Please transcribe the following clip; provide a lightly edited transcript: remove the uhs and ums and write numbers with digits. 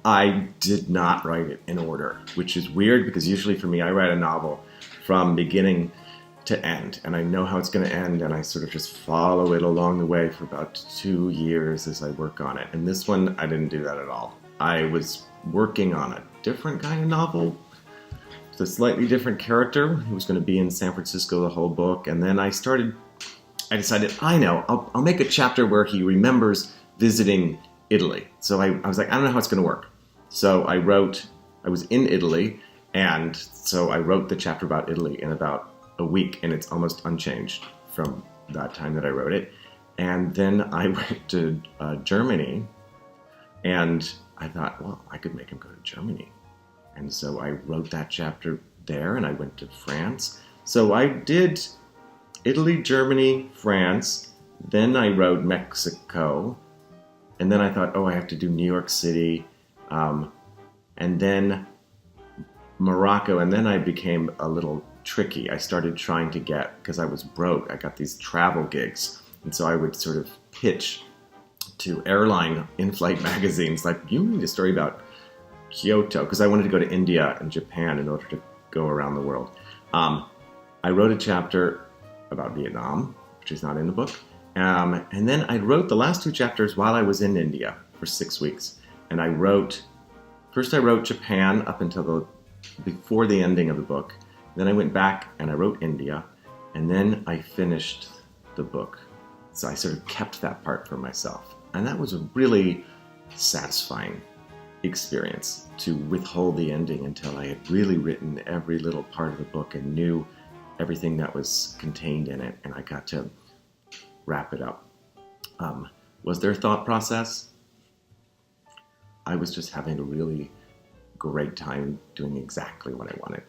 I did not write it in order, which is weird because usually for me, I write a novel from beginning to end, and I know how it's going to end, and I sort of just follow it along the way for about 2 years as I work on it. And this one, I didn't do that at all. I was working on a different kind of novel with a slightly different character who was going to be in San Francisco the whole book, and then I decided, I'll make a chapter where he remembers visiting Italy. So I was like, I don't know how it's going to work. So I was in Italy, and so I wrote the chapter about Italy in about a week, and it's almost unchanged from that time that I wrote it. And then I went to Germany, and I thought, well, I could make him go to Germany. And so I wrote that chapter there, and I went to France. So I did Italy, Germany, France, then I wrote Mexico, and then I thought, I have to do New York City, and then Morocco, and then I became a little tricky. I started trying to because I was broke, I got these travel gigs, and so I would sort of pitch to airline in-flight magazines, like, you need a story about Kyoto, because I wanted to go to India and Japan in order to go around the world. I wrote a chapter about Vietnam, which is not in the book, and then I wrote the last 2 chapters while I was in India for 6 weeks, and I wrote Japan up until before the ending of the book. Then I went back and I wrote India, and then I finished the book. So I sort of kept that part for myself. And that was a really satisfying experience, to withhold the ending until I had really written every little part of the book and knew everything that was contained in it, and I got to wrap it up. Was there a thought process? I was just having a really great time doing exactly what I wanted.